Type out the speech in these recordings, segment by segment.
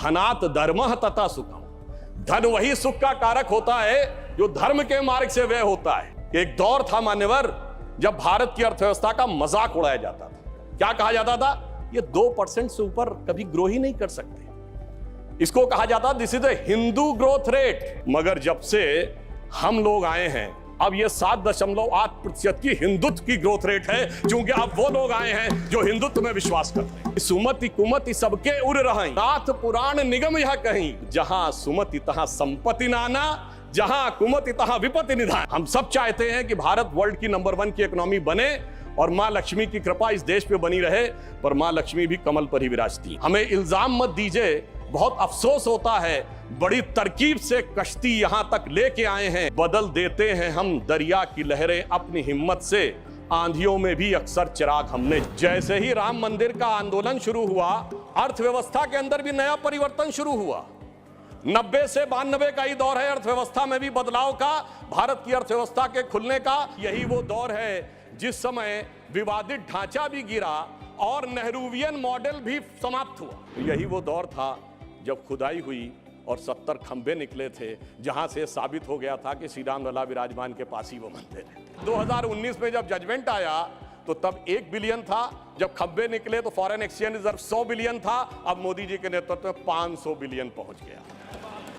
धनात् धर्मः तथा सुखम। धन वही सुख का कारक होता है जो धर्म के मार्ग से व्यय होता है। एक दौर था मान्यवर जब भारत की अर्थव्यवस्था का मजाक उड़ाया जाता था। क्या कहा जाता था? ये 2% से ऊपर कभी ग्रो ही नहीं कर सकते। इसको कहा जाता this is a Hindu growth rate. मगर जब से हम लोग आए हैं अब ये 7.8% की हिंदुत्व की ग्रोथ रेट है, क्योंकि अब वो लोग आए हैं जो हिंदुत्व में विश्वास करते हैं। सुमति कुमति सबके उड़ रही, नाथ पुराण निगम यह कहीं, जहां सुमति तहां संपत्ति नाना, जहां कुमति तहां विपत्ति निधान। हम सब चाहते हैं कि भारत वर्ल्ड की नंबर 1 की इकोनॉमी बने और मां लक्ष्मी की कृपा इस देश पे बनी रहे, पर मां लक्ष्मी भी कमल पर ही विराजती। हमें इल्जाम मत दीजिए, बहुत अफसोस होता है, बड़ी तरकीब से कश्ती यहां तक लेके आए हैं, बदल देते हैं हम दरिया की लहरें अपनी हिम्मत से, आंधियों में भी अक्सर चिराग हमने। जैसे ही राम मंदिर का आंदोलन शुरू हुआ, अर्थव्यवस्था के अंदर भी नया परिवर्तन शुरू हुआ। 90 से 92 का ही दौर है अर्थव्यवस्था में भी बदलाव का, भारत की अर्थव्यवस्था के खुलने का। यही वो दौर है जिस समय विवादित ढांचा भी गिरा और नेहरूवियन मॉडल भी समाप्त हुआ। यही वो दौर था जब खुदाई हुई और 70 खंबे निकले थे, जहां से साबित हो गया था कि श्री राम लला विराजमान के पास ही वो मंदिर है। 2019 में जब जजमेंट आया तो तब 1 बिलियन था, जब खंबे निकले तो फॉरेन एक्सचेंज रिजर्व 100 बिलियन था, अब मोदी जी के नेतृत्व में 500 बिलियन पहुंच गया।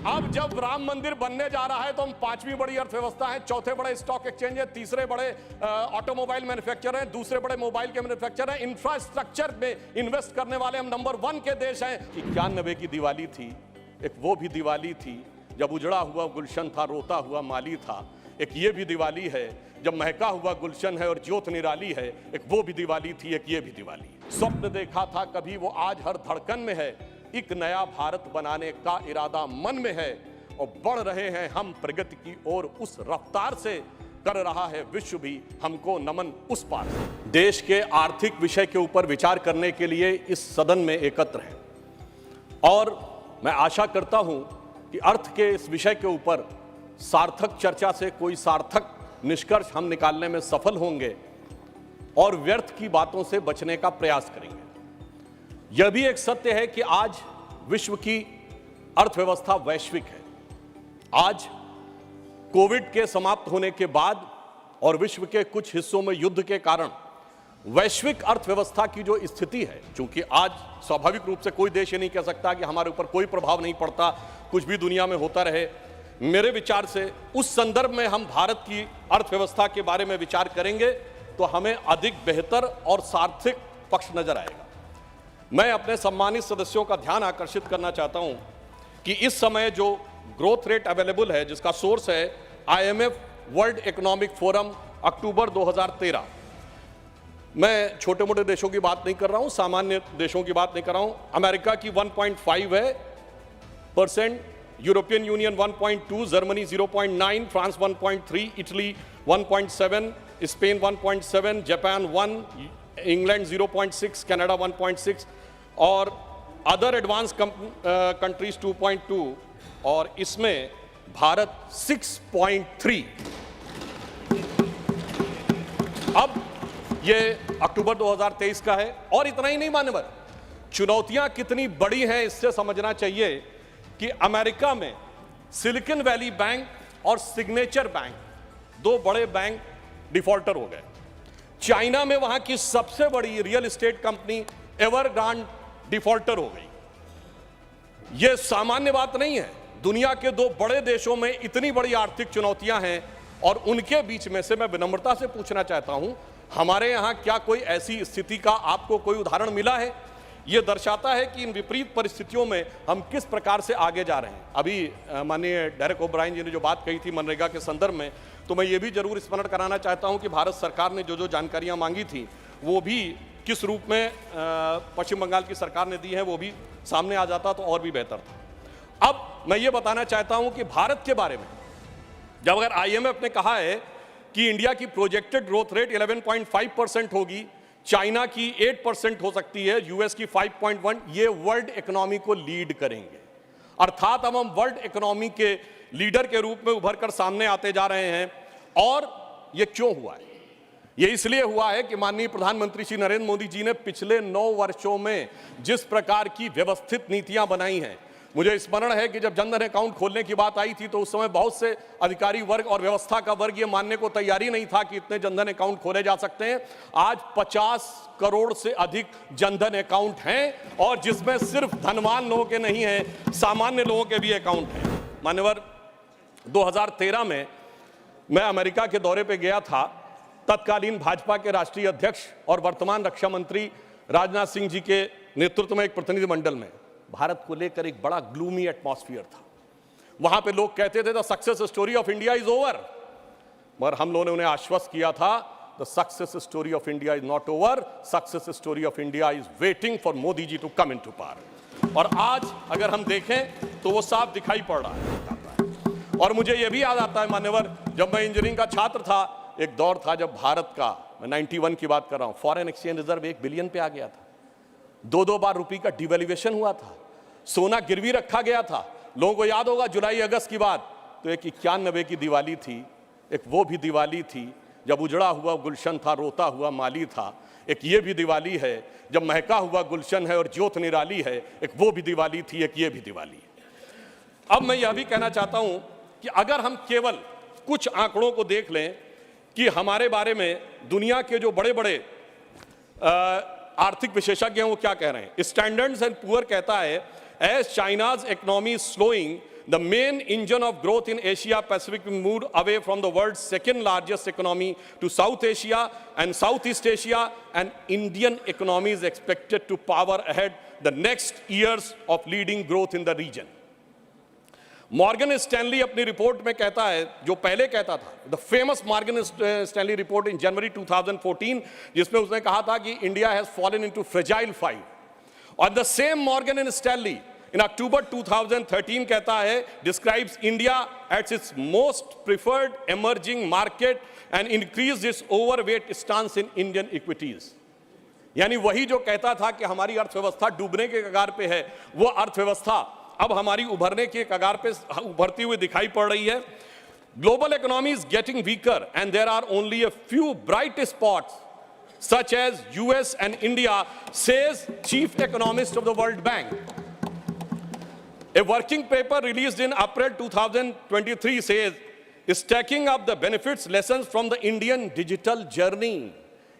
अब जब राम मंदिर बनने जा रहा है तो हम 5वीं बड़ी अर्थव्यवस्था है, 4थे बड़े स्टॉक एक्सचेंज है, 3रे बड़े ऑटोमोबाइल मैन्युफैक्चरर हैं, 2रे बड़े मोबाइल के मैन्युफैक्चरर हैं, इंफ्रास्ट्रक्चर में इन्वेस्ट करने वाले हम नंबर 1 के देश हैं। 91 की दिवाली थी, एक वो भी दिवाली थी जब उजड़ा हुआ गुलशन था, रोता हुआ माली था। एक ये भी दिवाली है जब महका हुआ गुलशन है और ज्योत निराली है। एक वो भी दिवाली थी, एक ये भी दिवाली। स्वप्न देखा था कभी वो आज हर धड़कन में है, एक नया भारत बनाने का इरादा मन में है और बढ़ रहे हैं हम प्रगति की ओर उस रफ्तार से, कर रहा है विश्व भी हमको नमन उस पार। देश के आर्थिक विषय के ऊपर विचार करने के लिए इस सदन में एकत्र हैं और मैं आशा करता हूं कि अर्थ के इस विषय के ऊपर सार्थक चर्चा से कोई सार्थक निष्कर्ष हम निकालने में सफल होंगे और व्यर्थ की बातों से बचने का प्रयास करेंगे। यह भी एक सत्य है कि आज विश्व की अर्थव्यवस्था वैश्विक है। आज कोविड के समाप्त होने के बाद और विश्व के कुछ हिस्सों में युद्ध के कारण वैश्विक अर्थव्यवस्था की जो स्थिति है, क्योंकि आज स्वाभाविक रूप से कोई देश ये नहीं कह सकता कि हमारे ऊपर कोई प्रभाव नहीं पड़ता, कुछ भी दुनिया में होता रहे। मेरे विचार से उस संदर्भ में हम भारत की अर्थव्यवस्था के बारे में विचार करेंगे तो हमें अधिक बेहतर और सार्थक पक्ष नजर आएगा। मैं अपने सम्मानित सदस्यों का ध्यान आकर्षित करना चाहता हूं कि इस समय जो ग्रोथ रेट अवेलेबल है, जिसका सोर्स है IMF वर्ल्ड इकोनॉमिक फोरम अक्टूबर 2013। मैं छोटे मोटे देशों की बात नहीं कर रहा हूं, सामान्य देशों की बात नहीं कर रहा हूं। अमेरिका की 1.5 है %, European union 1.2, Germany 0.9, France 1.3, Italy 1.7, Spain 1.7, Japan 1, England 0.6, Canada 1.6 और अदर एडवांस कंट्रीज 2.2 और इसमें भारत 6.3। अब ये अक्टूबर 2023 का है और इतना ही नहीं मान्यवर, चुनौतियां कितनी बड़ी हैं इससे समझना चाहिए कि अमेरिका में सिलिकॉन वैली बैंक और सिग्नेचर बैंक, 2 बड़े बैंक डिफॉल्टर हो गए। चाइना में वहां की सबसे बड़ी रियल एस्टेट कंपनी एवरग्रांड डिफॉल्टर हो गई। यह सामान्य बात नहीं है। दुनिया के 2 बड़े देशों में इतनी बड़ी आर्थिक चुनौतियां हैं और उनके बीच में से मैं विनम्रता से पूछना चाहता हूं, हमारे यहां क्या कोई ऐसी स्थिति का आपको कोई उदाहरण मिला है? यह दर्शाता है कि इन विपरीत परिस्थितियों में हम किस प्रकार से आगे जा रहे हैं। अभी माननीय डेरेक ओब्रायन जी ने जो बात कही थी मनरेगा के संदर्भ में, तो मैं ये भी जरूर स्मरण कराना चाहता हूं कि भारत सरकार ने जो जानकारियां मांगी थी वो भी किस रूप में पश्चिम बंगाल की सरकार ने दी है वो भी सामने आ जाता तो और भी बेहतर था। अब मैं ये बताना चाहता हूं कि भारत के बारे में जब अगर IMF ने कहा है कि इंडिया की प्रोजेक्टेड ग्रोथ रेट 11.5% होगी, चाइना की 8% हो सकती है, यूएस की 5.1, ये वर्ल्ड इकोनॉमी को लीड करेंगे। अर्थात अब हम वर्ल्ड इकोनॉमी के लीडर के रूप में उभर कर सामने आते जा रहे हैं। और ये क्यों हुआ है? ये इसलिए हुआ है कि माननीय प्रधानमंत्री श्री नरेंद्र मोदी जी ने पिछले 9 वर्षों में जिस प्रकार की व्यवस्थित नीतियां बनाई हैं, मुझे स्मरण है कि जब जनधन अकाउंट खोलने की बात आई थी तो उस समय बहुत से अधिकारी वर्ग और व्यवस्था का वर्ग ये मानने को तैयारी नहीं था कि इतने जनधन अकाउंट खोले जा सकते हैं। आज 50 करोड़ से अधिक जनधन अकाउंट हैं और जिसमें सिर्फ धनवान लोगों के नहीं है, सामान्य लोगों के भी अकाउंट हैं। मान्यवर, 2013 में मैं अमेरिका के दौरे पे गया था। तत्कालीन भाजपा के राष्ट्रीय अध्यक्ष और वर्तमान रक्षा मंत्री राजनाथ सिंह जी के नेतृत्व में एक प्रतिनिधिमंडल में भारत को लेकर एक बड़ा ग्लूमी एटमॉस्फेयर था। वहां पे लोग कहते थे the success story of India is over, मगर हम लोगों ने उन्हें आश्वस्त किया था the success story of India is not over, success story of India is waiting for Modi ji to come into power. और आज अगर हम देखें तो वो साफ दिखाई पड़ रहा है। और मुझे यह भी याद आता है मान्यवर, जब मैं इंजीनियरिंग का छात्र था, एक दौर था जब भारत का, मैं 91 की बात कर रहा हूं, फॉरेन एक्सचेंज रिजर्व 1 बिलियन पे आ गया था। 2-2 बार रुपये का डिवैल्यूएशन हुआ था, सोना गिरवी रखा गया था। लोगों को याद होगा जुलाई अगस्त की बात, तो एक 91 की दिवाली थी, एक वो भी दिवाली थी जब उजड़ा हुआ गुलशन था, रोता हुआ माली था। एक ये भी दिवाली है जब महका हुआ गुलशन है और ज्योत निराली है, एक वो भी दिवाली थी, एक ये भी दिवाली है। अब मैं यह भी कहना चाहता हूं कि अगर हम केवल कुछ आंकड़ों को देख लें कि हमारे बारे में दुनिया के जो बड़े बड़े आर्थिक विशेषज्ञ हैं वो क्या कह रहे हैं। स्टैंडर्ड्स एंड पुअर कहता है as China's economy slowing the main engine of growth in Asia Pacific move away from the world second largest economy to South Asia and South East Asia and Indian economy is expected to power ahead the next years of leading growth in the region. Morgan Stanley अपनी report में कहता है, जो पहले कहता था, the famous Morgan Stanley report in January 2014, जिसमें उसने कहा था कि India has fallen into fragile 5। और the same Morgan and Stanley in October 2013 कहता है, describes India at its most preferred emerging market and increase its overweight stance in Indian equities. यानी वही जो कहता था कि हमारी अर्थव्यवस्था डूबने के कगार पे है, वो अर्थव्यवस्था अब हमारी उभरने के कगार पे उभरती हुई दिखाई पड़ रही है। Global economy is getting weaker and there are only a few bright spots such as US and India, says chief economist of the World Bank. A working paper released in April 2023 says, stacking up the benefits lessons from the Indian digital journey।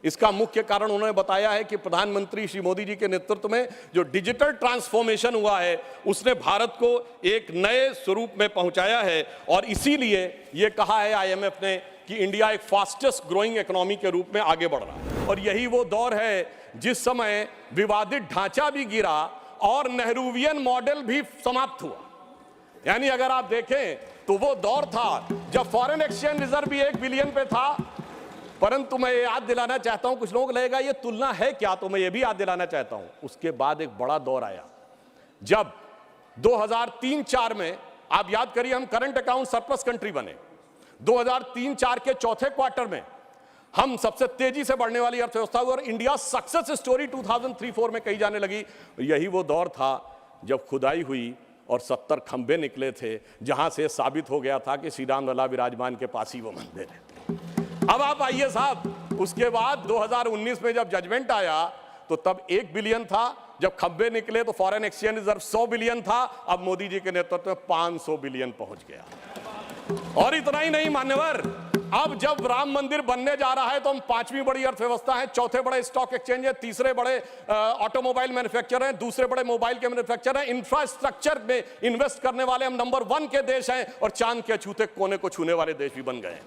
इसका मुख्य कारण उन्होंने बताया है कि प्रधानमंत्री श्री मोदी जी के नेतृत्व में जो डिजिटल ट्रांसफॉर्मेशन हुआ है उसने भारत को एक नए स्वरूप में पहुंचाया है। और इसीलिए ये कहा है आईएमएफ ने कि इंडिया एक फास्टेस्ट ग्रोइंग इकोनॉमी के रूप में आगे बढ़ रहा है। और यही वो दौर है जिस समय विवादित ढांचा भी गिरा और नेहरूवियन मॉडल भी समाप्त हुआ। यानी अगर आप देखें तो वो दौर था जब फॉरेन एक्सचेंज रिजर्व भी 1 बिलियन पे था। परंतु मैं ये याद दिलाना चाहता हूं, कुछ लोग लगेगा ये तुलना है क्या, तो मैं ये भी याद दिलाना चाहता हूं, उसके बाद एक बड़ा दौर आया जब 2003-4 में, आप याद करिए, हम करंट अकाउंट सरप्लस कंट्री बने। 2003-4 के चौथे क्वार्टर में हम सबसे तेजी से बढ़ने वाली अर्थव्यवस्था हुई और इंडिया सक्सेस स्टोरी 2003-4 में कही जाने लगी। यही वो दौर था जब खुदाई हुई और 70 खंबे निकले थे, जहां से साबित हो गया था कि श्री राम लला विराजमान के पास ही वो मंदिर है। अब आप आइए साहब, उसके बाद 2019 में जब जजमेंट आया तो तब 1 बिलियन था, जब खंबे निकले तो फॉरेन एक्सचेंज रिजर्व 100 बिलियन था, अब मोदी जी के नेतृत्व में 500 बिलियन पहुंच गया। और इतना ही नहीं मान्यवर, अब जब राम मंदिर बनने जा रहा है तो हम 5वीं बड़ी अर्थव्यवस्था है, चौथे बड़े स्टॉक एक्सचेंज है, तीसरे बड़े ऑटोमोबाइल मैन्युफैक्चरर हैं, दूसरे बड़े मोबाइल के मैन्युफैक्चरर हैं, इंफ्रास्ट्रक्चर में इन्वेस्ट करने वाले हम नंबर 1 के देश हैं और चांद के छूते कोने को छूने वाले देश भी बन गए हैं।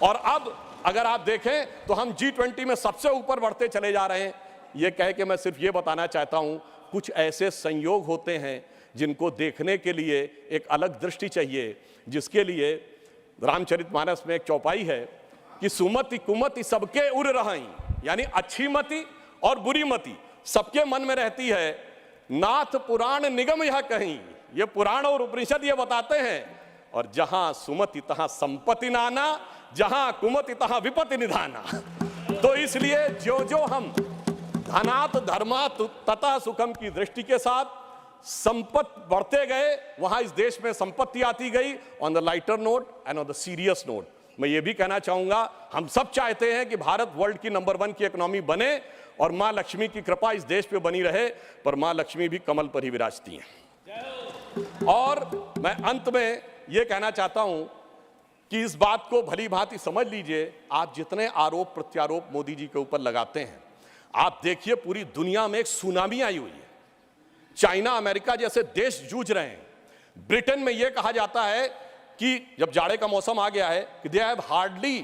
और अब अगर आप देखें तो हम G20 में सबसे ऊपर बढ़ते चले जा रहे हैं। यह कह के मैं सिर्फ ये बताना चाहता हूं, कुछ ऐसे संयोग होते हैं जिनको देखने के लिए एक अलग दृष्टि चाहिए, जिसके लिए रामचरितमानस में एक चौपाई है कि सुमति कुमति सबके उर रही, यानी अच्छी मति और बुरी मति सबके मन में रहती है। नाथ पुराण निगम यह कहीं, ये पुराण और उपनिषद ये बताते हैं, और जहां सुमति तहां संपत्ति नाना, जहां कुमति तहां विपत्ति निधाना। तो इसलिए जो जो हम धनात धर्मात तथा सुखम की दृष्टि के साथ संपत्ति बढ़ते गए, वहां इस देश में संपत्ति आती गई। On the lighter note and on the serious note मैं ये भी कहना चाहूंगा, हम सब चाहते हैं कि भारत वर्ल्ड की नंबर 1 की इकोनॉमी बने और मां लक्ष्मी की कृपा इस देश पे बनी रहे, पर मां लक्ष्मी भी कमल पर ही विराजती हैं। और मैं अंत में यह कहना चाहता हूं कि इस बात को भली भांति समझ लीजिए, आप जितने आरोप प्रत्यारोप मोदी जी के ऊपर लगाते हैं, आप देखिए पूरी दुनिया में एक सुनामी आई हुई है। चाइना, अमेरिका जैसे देश जूझ रहे हैं। ब्रिटेन में यह कहा जाता है कि जब जाड़े का मौसम आ गया है कि they have hardly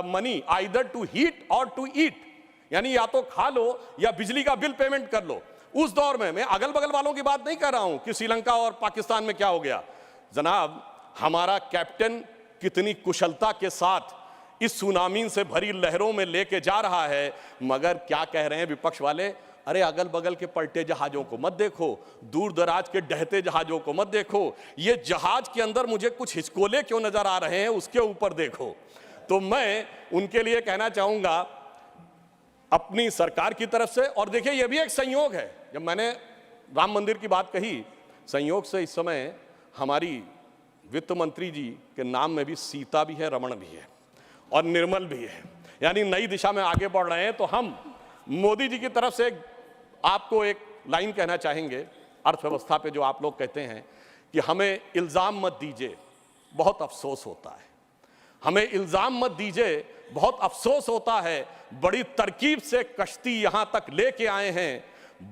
money either to heat और टू ईट, यानी या तो खा लो या बिजली का बिल पेमेंट कर लो। उस दौर में, मैं अगल बगल वालों की बात नहीं कर रहा हूं कि श्रीलंका और पाकिस्तान में क्या हो गया। जनाब, हमारा कैप्टन कितनी कुशलता के साथ इस सुनामी से भरी लहरों में लेके जा रहा है, मगर क्या कह रहे हैं विपक्ष वाले, अरे अगल बगल के पलटे जहाजों को मत देखो, दूर दराज के डहते जहाजों को मत देखो, ये जहाज के अंदर मुझे कुछ हिचकोले क्यों नजर आ रहे हैं उसके ऊपर देखो। तो मैं उनके लिए कहना चाहूंगा अपनी सरकार की तरफ से, और देखिए ये भी एक संयोग है, जब मैंने राम मंदिर की बात कही, संयोग से इस समय हमारी वित्त मंत्री जी के नाम में भी सीता भी है, रमण भी है और निर्मल भी है, यानी नई दिशा में आगे बढ़ रहे हैं। तो हम मोदी जी की तरफ से आपको एक लाइन कहना चाहेंगे अर्थव्यवस्था पे, जो आप लोग कहते हैं कि हमें इल्जाम मत दीजिए, बहुत अफसोस होता है। हमें इल्जाम मत दीजिए, बहुत अफसोस होता है। बड़ी तरकीब से कश्ती यहां तक लेके आए हैं,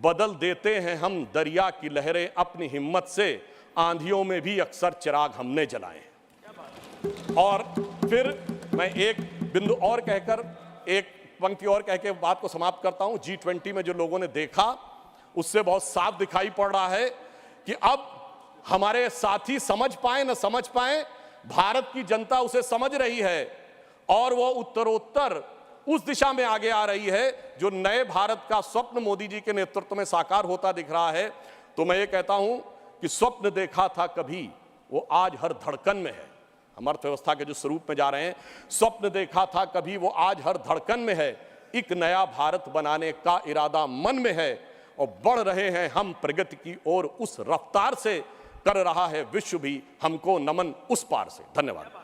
बदल देते हैं हम दरिया की लहरें अपनी हिम्मत से, आंधियों में भी अक्सर चिराग हमने जलाए हैं। और फिर मैं एक बिंदु और कहकर, एक पंक्ति और कह के बात को समाप्त करता हूं। G20 में जो लोगों ने देखा उससे बहुत साफ दिखाई पड़ रहा है कि अब हमारे साथी समझ पाए न समझ पाए, भारत की जनता उसे समझ रही है और वो उत्तरोत्तर उस दिशा में आगे आ रही है जो नए भारत का स्वप्न मोदी जी के नेतृत्व में साकार होता दिख रहा है। तो मैं ये कहता हूं कि स्वप्न देखा था कभी, वो आज हर धड़कन में है। हम अर्थव्यवस्था के जो स्वरूप में जा रहे हैं, स्वप्न देखा था कभी, वो आज हर धड़कन में है। एक नया भारत बनाने का इरादा मन में है और बढ़ रहे हैं हम प्रगति की ओर, उस रफ्तार से कर रहा है विश्व भी हमको नमन उस पार से। धन्यवाद।